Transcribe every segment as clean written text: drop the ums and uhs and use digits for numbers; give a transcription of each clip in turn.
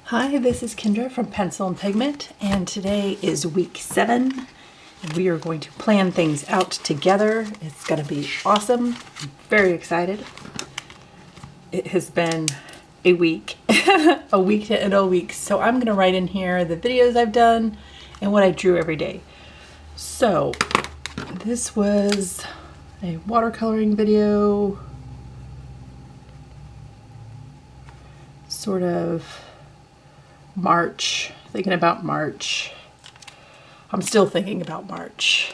Hi, this is Kendra from Pencil and Pigment, and today is week 7. And we are going to plan things out together. It's going to be awesome. I'm very excited. It has been a week, a week and a week. So I'm going to write in here the videos I've done and what I drew every day. So this was a watercoloring video, sort of March, thinking about March. I'm still thinking about March.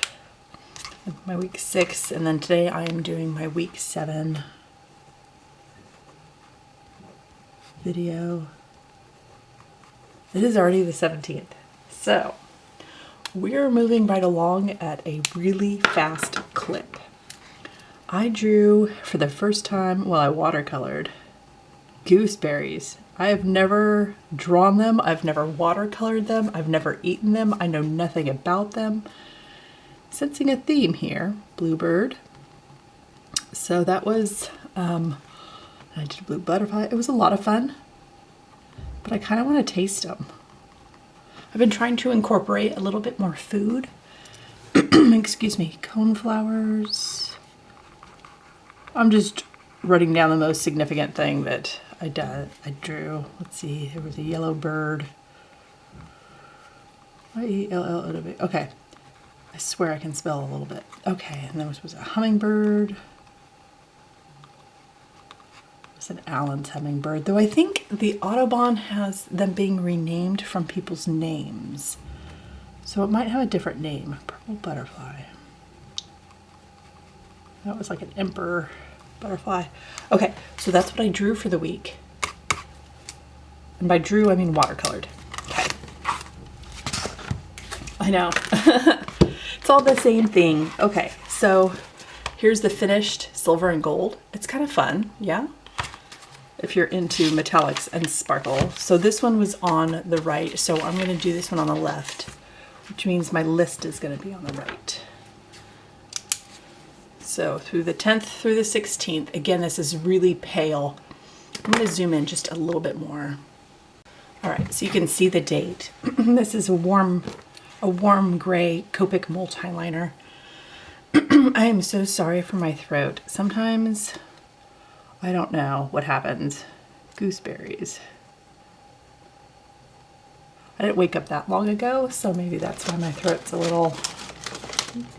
My week 6, and then today I am doing my week 7 video. It is already the 17th. So we're moving right along at a really fast clip. I drew for the first time, well, I watercolored gooseberries. I have never drawn them. I've never watercolored them. I've never eaten them. I know nothing about them. Sensing a theme here, bluebird. So that was, I did a blue butterfly. It was a lot of fun, but I kind of want to taste them. I've been trying to incorporate a little bit more food. Excuse me, coneflowers. I'm just writing down the most significant thing that I drew. Let's see, there was a yellow bird. Y-E-L-L-O-W. Okay, I swear I can spell a little bit. Okay, and there was a hummingbird. It was an Allen's hummingbird, though I think the Audubon has them being renamed from people's names. So it might have a different name. Purple butterfly. That was like an emperor butterfly. Okay, so that's what I drew for the week. And by drew, I mean watercolored. Okay. I know. It's all the same thing. Okay, so here's the finished silver and gold. It's kind of fun, yeah? If you're into metallics and sparkle. So this one was on the right, so I'm going to do this one on the left, which means my list is going to be on the right. So through the 10th through the 16th, again, this is really pale. I'm going to zoom in just a little bit more. All right, so you can see the date. This is a warm gray Copic multi-liner. I am so sorry for my throat. Sometimes, I don't know what happens. Gooseberries. I didn't wake up that long ago, so maybe that's why my throat's a little...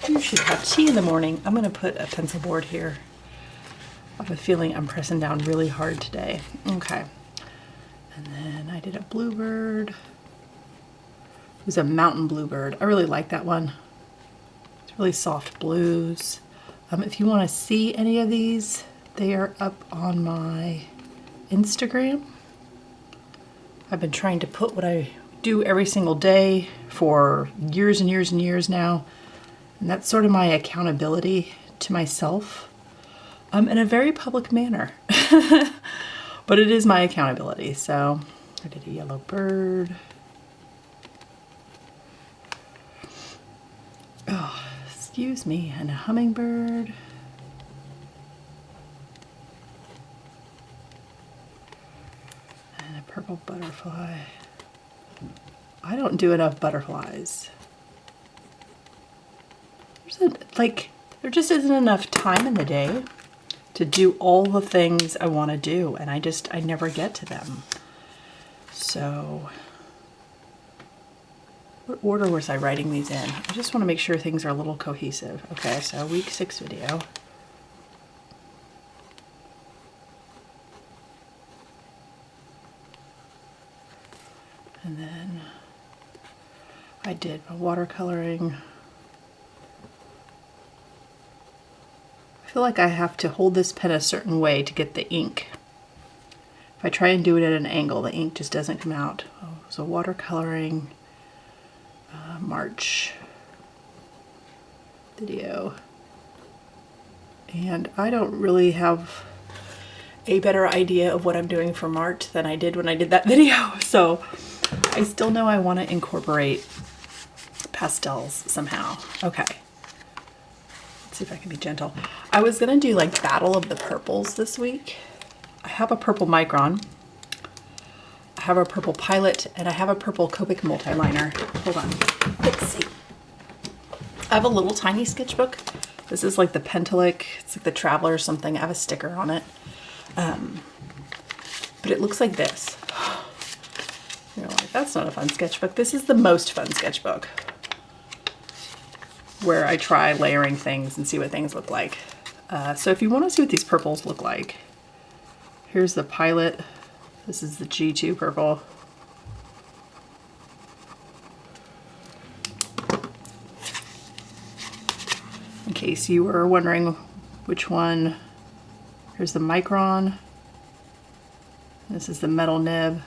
You should have tea in the morning. I'm going to put a pencil board here. I have a feeling I'm pressing down really hard today. Okay. And then I did a bluebird. It was a mountain bluebird. I really like that one. It's really soft blues. If you want to see any of these, they are up on my Instagram. I've been trying to put what I do every single day for years and years and years now. And that's sort of my accountability to myself in a very public manner. But it is my accountability. So I did a yellow bird. Oh, excuse me. And a hummingbird. And a purple butterfly. I don't do enough butterflies. There just isn't enough time in the day to do all the things I want to do, and I never get to them. So what order was I writing these in? I just want to make sure things are a little cohesive. Okay, so week 6 video. And then I did my watercoloring. I feel like I have to hold this pen a certain way to get the ink. If I try and do it at an angle, the ink just doesn't come out. Oh, so watercoloring March video. And I don't really have a better idea of what I'm doing for March than I did when I did that video. So I still know I want to incorporate pastels somehow. Okay. See if I can be gentle. I was gonna do like Battle of the Purples this week. I have a purple micron. I have a purple Pilot, and I have a purple Copic multi-liner. Hold on, let's see. I have a little tiny sketchbook. This is like the Pentalic, it's like the Traveler or something. I have a sticker on it. But it looks like this. You're like, that's not a fun sketchbook. This is the most fun sketchbook, where I try layering things and see what things look like. So if you want to see what these purples look like, here's the Pilot. This is the G2 purple. In case you were wondering which one, here's the Micron. This is the metal nib,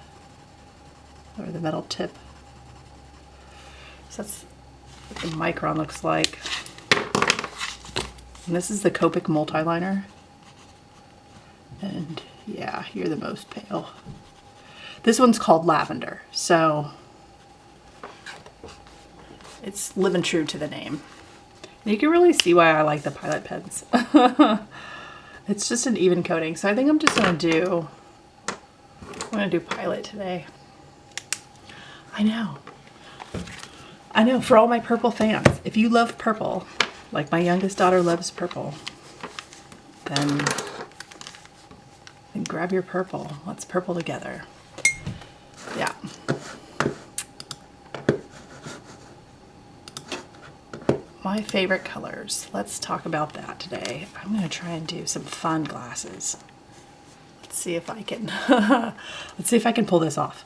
or the metal tip. So that's what the Micron looks like. And this is the Copic multi-liner. And yeah, you're the most pale. This one's called Lavender, so it's living true to the name. And you can really see why I like the Pilot pens. It's just an even coating, so I think I'm just gonna do Pilot today. I know, for all my purple fans, if you love purple, like my youngest daughter loves purple, then grab your purple. Let's purple together. Yeah. My favorite colors. Let's talk about that today. I'm going to try and do some fun glasses. Let's see if I can let's see if I can pull this off.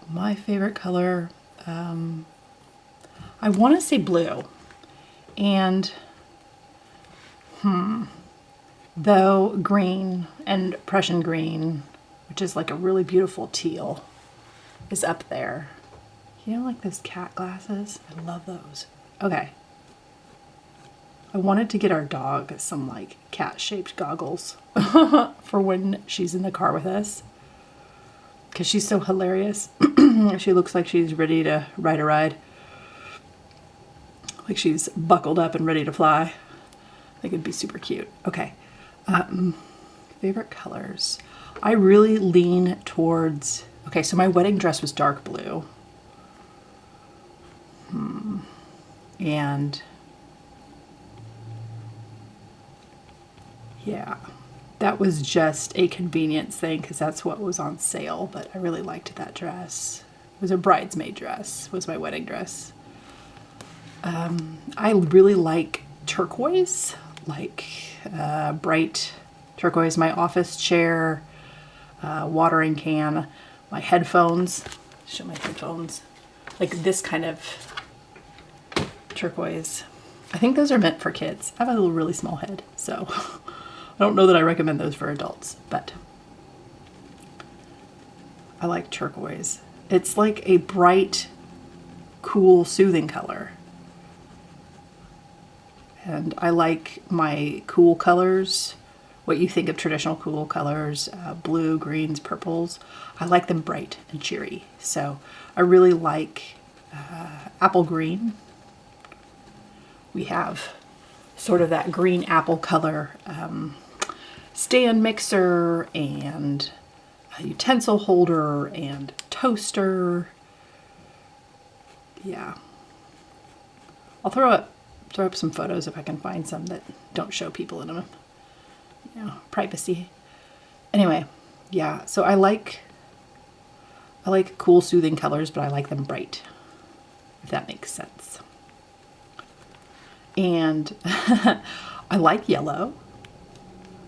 My favorite color, I want to say blue. And though green and Prussian green, which is like a really beautiful teal, is up there. You know, like those cat glasses? I love those. Okay. I wanted to get our dog some like cat-shaped goggles for when she's in the car with us, because she's so hilarious. She looks like she's ready to ride a ride. Like she's buckled up and ready to fly. I think it'd be super cute. Okay. Favorite colors. I really lean towards, okay, so my wedding dress was dark blue. And yeah, that was just a convenience thing because that's what was on sale, but I really liked that dress. It was a bridesmaid dress, was my wedding dress. I really like turquoise, like bright turquoise. My office chair, watering can, my headphones, show my headphones, like this kind of turquoise. I think those are meant for kids. I have a really small head, so I don't know that I recommend those for adults, but I like turquoise. It's like a bright, cool, soothing color. And I like my cool colors, what you think of traditional cool colors, blue, greens, purples. I like them bright and cheery. So I really like apple green. We have sort of that green apple color stand mixer and a utensil holder and toaster. Yeah. I'll throw up some photos if I can find some that don't show people in them. You know, privacy. Anyway, yeah, so I like cool, soothing colors, but I like them bright, if that makes sense. And I like yellow.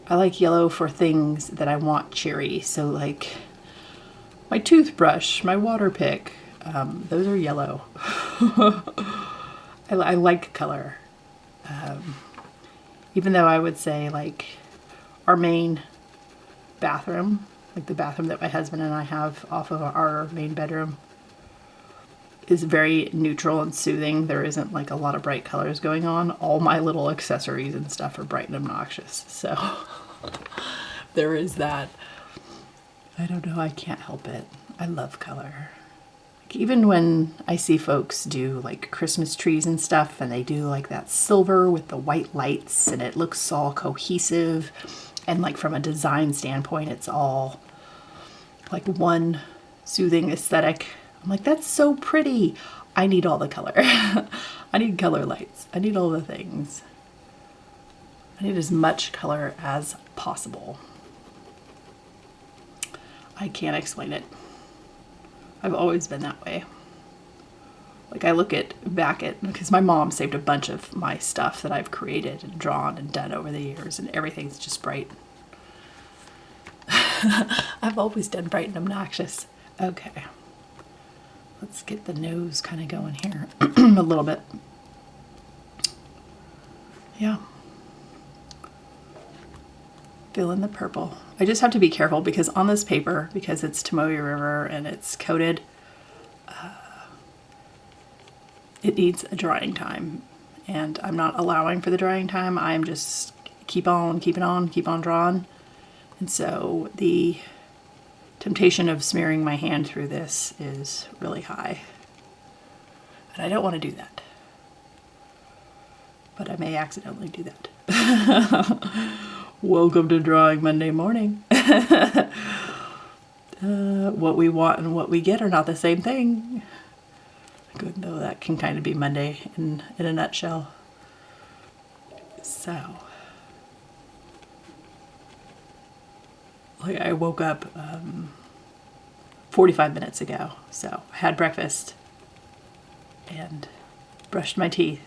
I like yellow for things that I want cheery. So like my toothbrush, my water pick, those are yellow. I like color. Even though I would say like our main bathroom, like the bathroom that my husband and I have off of our main bedroom, is very neutral and soothing. There isn't like a lot of bright colors going on. All my little accessories and stuff are bright and obnoxious. So there is that. I don't know, I can't help it. I love color. Like even when I see folks do like Christmas trees and stuff, and they do like that silver with the white lights and it looks all cohesive, and like from a design standpoint it's all like one soothing aesthetic. I'm like, that's so pretty. I need all the color. I need color lights. I need all the things. I need as much color as possible. I can't explain it. I've always been that way. Like I look back at, because my mom saved a bunch of my stuff that I've created and drawn and done over the years, and everything's just bright. I've always done bright and obnoxious. Okay. Let's get the nose kind of going here a little bit. Yeah. Fill in the purple. I just have to be careful because on this paper, because it's Tomoe River and it's coated, it needs a drying time, and I'm not allowing for the drying time. I'm just keep on drawing. And so the temptation of smearing my hand through this is really high. And I don't want to do that. But I may accidentally do that. Welcome to Drawing Monday morning. What we want and what we get are not the same thing. Good, though that can kind of be Monday in a nutshell. So, like I woke up 45 minutes ago. So I had breakfast and brushed my teeth,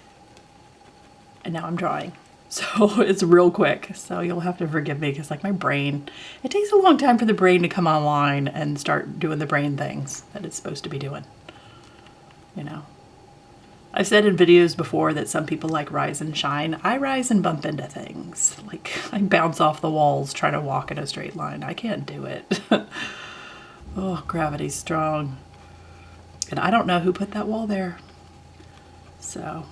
and now I'm drawing. So it's real quick. So you'll have to forgive me because like my brain, it takes a long time for the brain to come online and start doing the brain things that it's supposed to be doing. You know, I've said in videos before that some people like rise and shine. I rise and bump into things. Like I bounce off the walls trying to walk in a straight line. I can't do it. Oh, gravity's strong. And I don't know who put that wall there. So,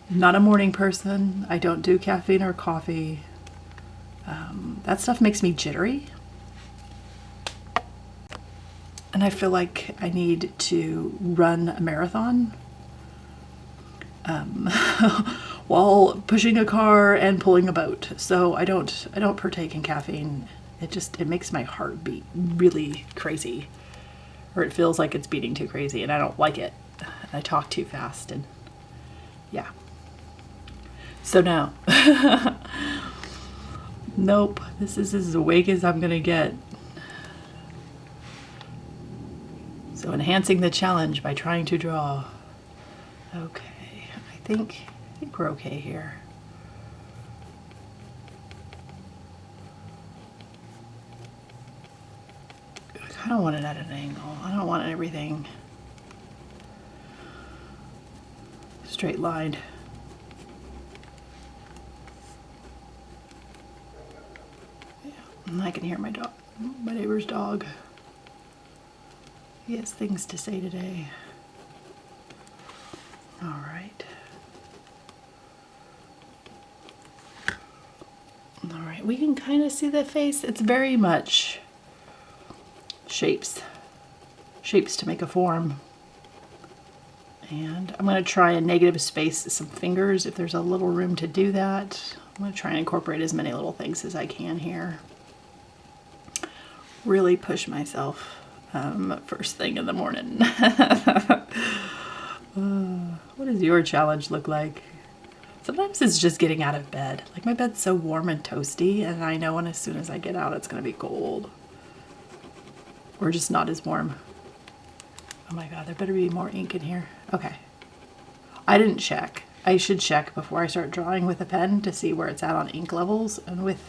not a morning person. I don't do caffeine or coffee. That stuff makes me jittery. And I feel like I need to run a marathon while pushing a car and pulling a boat. So I don't partake in caffeine. It makes my heart beat really crazy, or it feels like it's beating too crazy, and I don't like it. I talk too fast, and yeah. So no. Nope. This is as awake as I'm gonna get. So enhancing the challenge by trying to draw. Okay, I think we're okay here. I kind of want it at an angle. I don't want everything straight lined. Yeah, and I can hear my dog, my neighbor's dog. He has things to say today. All right. All right, we can kind of see the face. It's very much shapes to make a form. And I'm going to try and negative space some fingers if there's a little room to do that. I'm going to try and incorporate as many little things as I can here. Really push myself first thing in the morning. What does your challenge look like? Sometimes it's just getting out of bed. Like my bed's so warm and toasty, and I know when as soon as I get out it's going to be cold. Or just not as warm. Oh my god, there better be more ink in here. Okay. I didn't check. I should check before I start drawing with a pen to see where it's at on ink levels. And with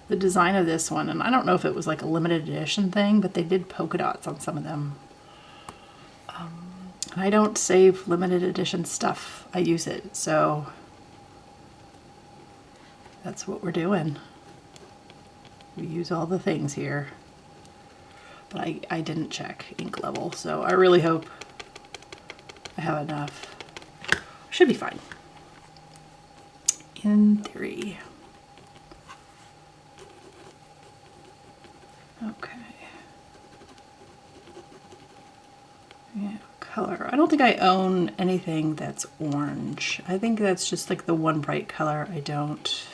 the design of this one, and I don't know if it was like a limited edition thing, but they did polka dots on some of them. And I don't save limited edition stuff. I use it, so that's what we're doing. We use all the things here. But I didn't check ink level, so I really hope I have enough. Should be fine. In theory. Okay. Yeah, color. I don't think I own anything that's orange. I think that's just like the one bright color I don't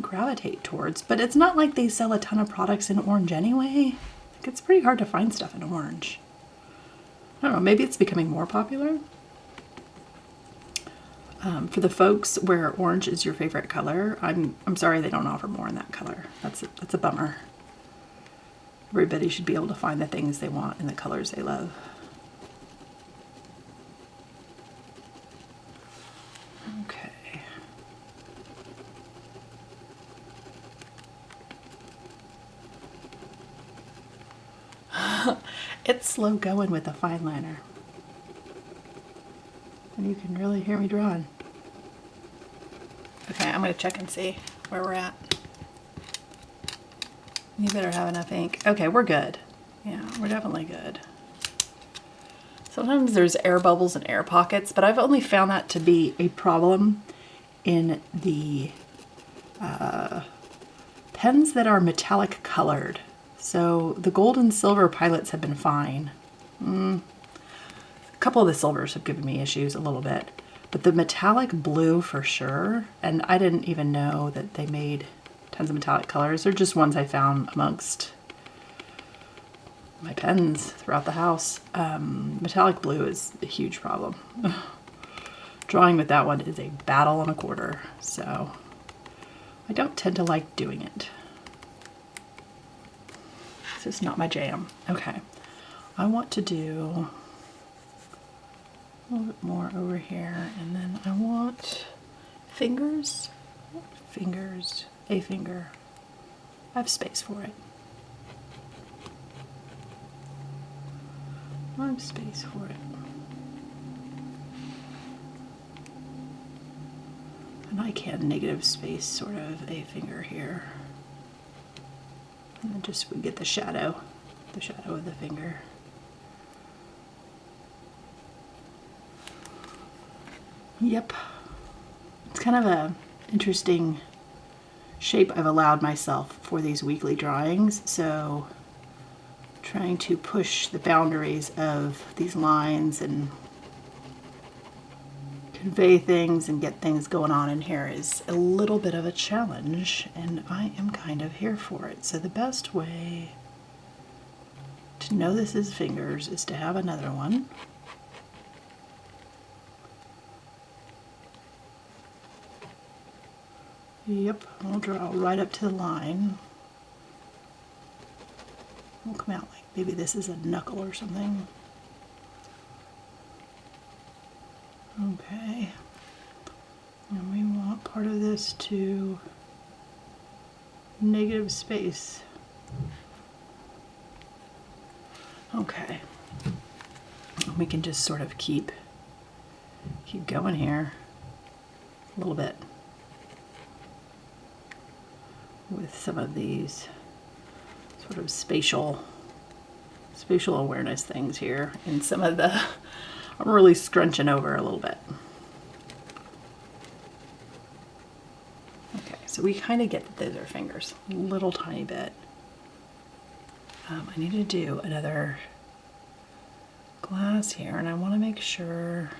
gravitate towards, but it's not like they sell a ton of products in orange anyway. Like, it's pretty hard to find stuff in orange. I don't know, maybe it's becoming more popular. For the folks where orange is your favorite color, I'm sorry they don't offer more in that color. That's a bummer. Everybody should be able to find the things they want in the colors they love. Okay. It's slow going with the fine liner. And you can really hear me drawing. Okay, I'm gonna check and see where we're at. You better have enough ink. Okay, we're good. Yeah, we're definitely good. Sometimes there's air bubbles and air pockets, but I've only found that to be a problem in the pens that are metallic colored. So the gold and silver pilots have been fine. A couple of the silvers have given me issues a little bit, but the metallic blue for sure, and I didn't even know that they made tons of metallic colors. They're just ones I found amongst my pens throughout the house. Metallic blue is a huge problem. Drawing with that one is a battle and a quarter, so I don't tend to like doing it. It's just not my jam. Okay, I want to do a little bit more over here, and then I want fingers, a finger. I have space for it. I have space for it. And I can negative space sort of a finger here. And then just we get the shadow of the finger. Yep. It's kind of a interesting shape I've allowed myself for these weekly drawings, so trying to push the boundaries of these lines and convey things and get things going on in here is a little bit of a challenge, and I am kind of here for it. So the best way to know this is fingers is to have another one. Yep, I'll draw right up to the line. It'll come out like maybe this is a knuckle or something. Okay, and we want part of this to negative space. Okay, we can just sort of keep going here a little bit with some of these sort of spatial awareness things here, and some of the I'm really scrunching over a little bit. Okay, so we kind of get that those are fingers, a little tiny bit. I need to do another glass here, and I want to make sure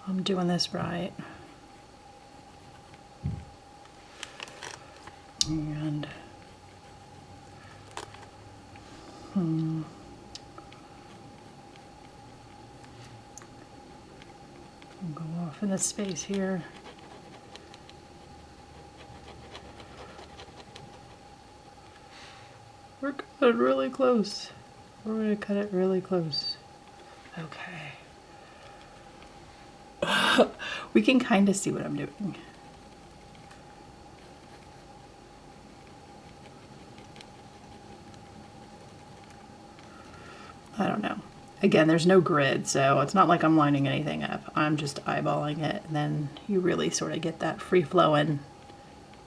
I'm doing this right. And I'll go off in this space here. We're cutting really close. We're going to cut it really close. Okay. We can kind of see what I'm doing. I don't know. Again, there's no grid, so it's not like I'm lining anything up. I'm just eyeballing it, and then you really sort of get that free-flowing.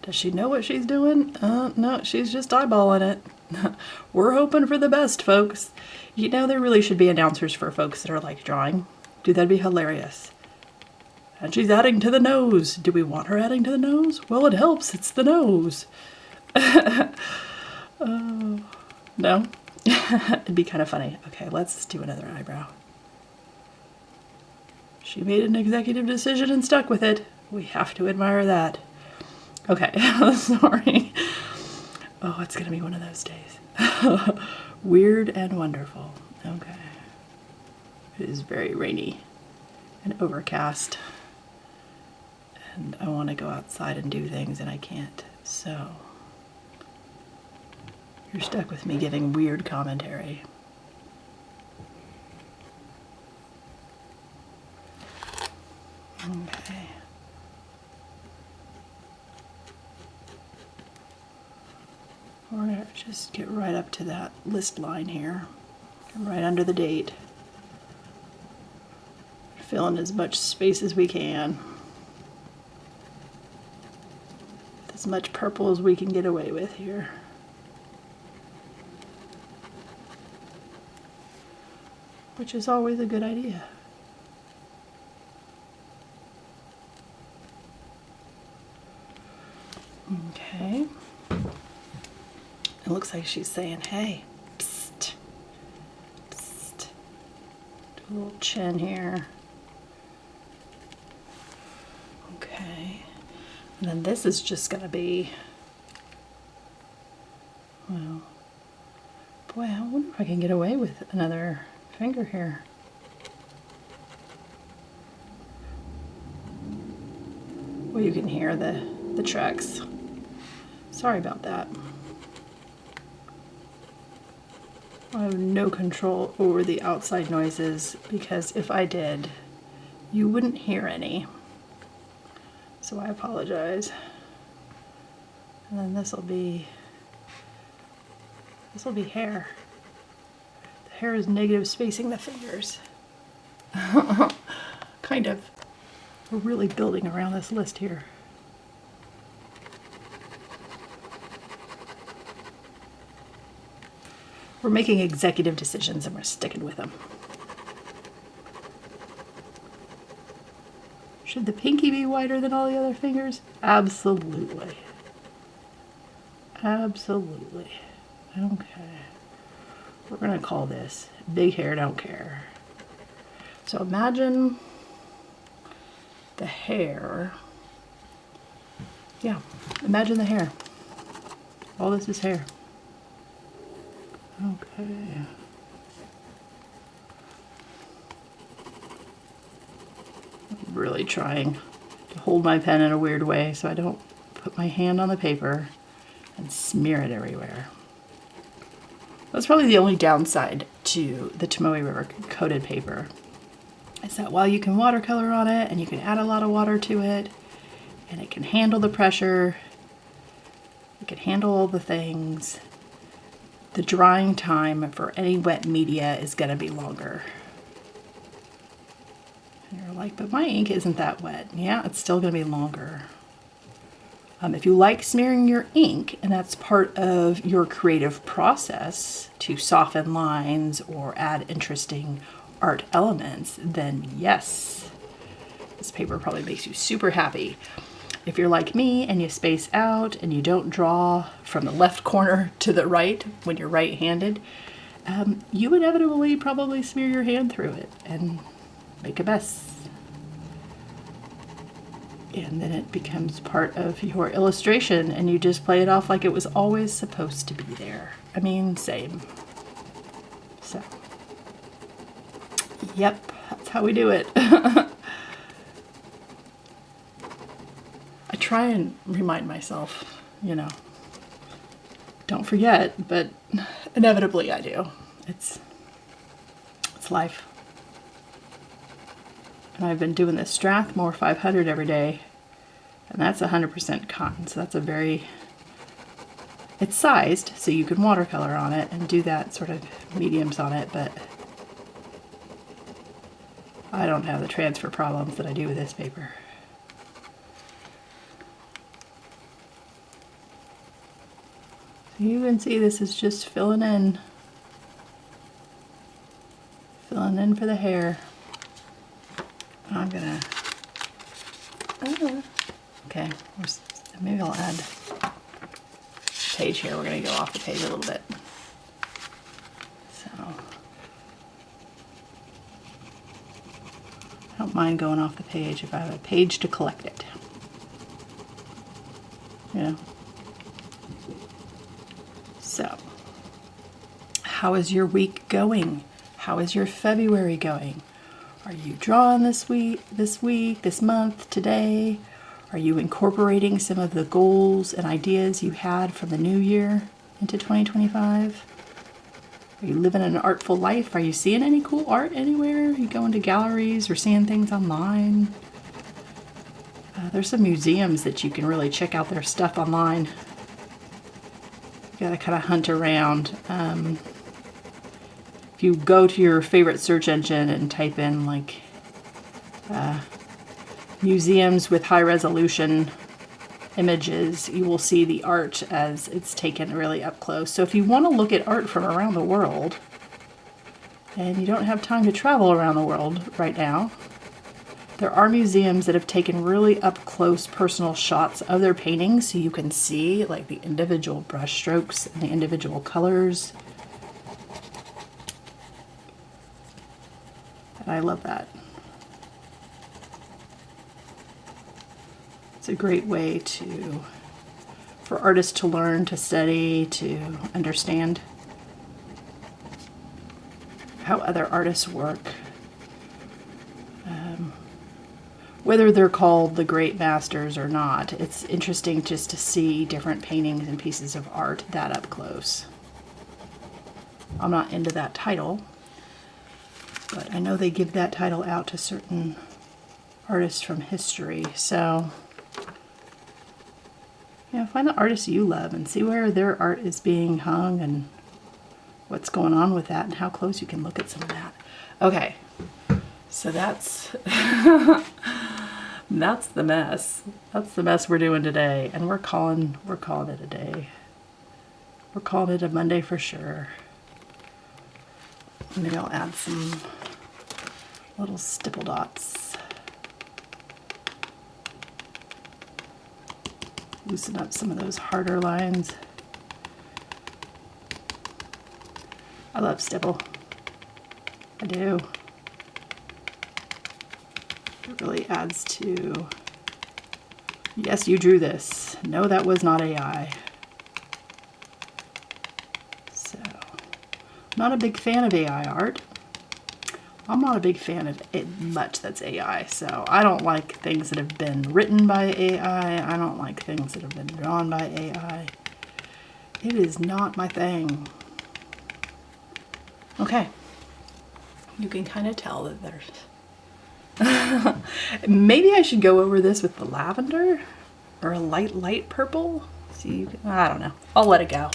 Does she know what she's doing? No, she's just eyeballing it. We're hoping for the best, folks. You know, there really should be announcers for folks that are like drawing. Dude, that'd be hilarious. And she's adding to the nose. Do we want her adding to the nose? Well, it helps. It's the nose. No? It'd be kind of funny. Okay, let's do another eyebrow. She made an executive decision and stuck with it. We have to admire that. Okay, sorry. Oh, it's gonna be one of those days. Weird and wonderful. Okay. It is very rainy and overcast. And I want to go outside and do things and I can't. So you're stuck with me giving weird commentary. Okay. We're going to just get right up to that list line here. Get right under the date. Fill in as much space as we can. As much purple as we can get away with here. Which is always a good idea. Okay. It looks like she's saying, hey, psst, psst. Do a little chin here. Okay. And then this is just going to be, well, boy, I wonder if I can get away with another finger here. Well, you can hear the tracks. Sorry about that. I have no control over the outside noises because if I did, you wouldn't hear any. So I apologize. And then this will be hair. The hair is negative spacing the fingers. Kind of. We're really building around this list here. We're making executive decisions and we're sticking with them. Should the pinky be wider than all the other fingers? Absolutely. Absolutely. Okay. We're going to call this Big Hair Don't Care. So imagine the hair. Yeah, imagine the hair. All this is hair. Okay. I'm really trying to hold my pen in a weird way so I don't put my hand on the paper and smear it everywhere. That's probably the only downside to the Tomoe River coated paper, is that while you can watercolor on it and you can add a lot of water to it and it can handle the pressure, it can handle all the things, the drying time for any wet media is going to be longer. And you're like, but my ink isn't that wet. Yeah, it's still going to be longer. If you like smearing your ink, and that's part of your creative process to soften lines or add interesting art elements, then yes, this paper probably makes you super happy. If you're like me and you space out and you don't draw from the left corner to the right when you're right-handed, you inevitably probably smear your hand through it and make a mess. And then it becomes part of your illustration and you just play it off like it was always supposed to be there. I mean, same. So, yep, that's how we do it. I try and remind myself, you know, don't forget, but inevitably I do. It's life. And I've been doing this Strathmore 500 every day, and that's 100% cotton, so that's it's sized so you can watercolor on it and do that sort of mediums on it, but I don't have the transfer problems that I do with this paper. So you can see this is just filling in for the hair. I'm gonna, okay, maybe I'll add a page here. We're gonna go off the page a little bit. So, I don't mind going off the page if I have a page to collect it. You know? How is your week going? How is your February going? Are you drawing this week, this month, today? Are you incorporating some of the goals and ideas you had from the new year into 2025? Are you living an artful life? Are you seeing any cool art anywhere? Are you going to galleries or seeing things online? There's some museums that you can really check out their stuff online. You gotta kind of hunt around. If you go to your favorite search engine and type in like museums with high resolution images, you will see the art as it's taken really up close. So if you want to look at art from around the world and you don't have time to travel around the world right now, there are museums that have taken really up close personal shots of their paintings so you can see like the individual brush strokes and the individual colors. And I love that. It's a great way for artists to learn, to study, to understand how other artists work. Whether they're called the great masters or not, it's interesting just to see different paintings and pieces of art that up close. I'm not into that title, but I know they give that title out to certain artists from history. So, find the artists you love and see where their art is being hung and what's going on with that and how close you can look at some of that. Okay, so that's that's the mess. That's the mess we're doing today, and we're calling it a day. We're calling it a Monday for sure. Maybe I'll add some little stipple dots. Loosen up some of those harder lines. I love stipple. I do. It really adds to, yes, you drew this. No, that was not AI. So, I'm not a big fan of AI art. I'm not a big fan of much that's AI. So I don't like things that have been written by AI. I don't like things that have been drawn by AI. It is not my thing. Okay. You can kind of tell that there's... Maybe I should go over this with the lavender or a light purple. See, I don't know. I'll let it go.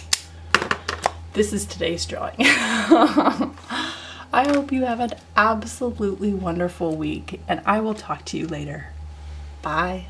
This is today's drawing. I hope you have an absolutely wonderful week, and I will talk to you later. Bye.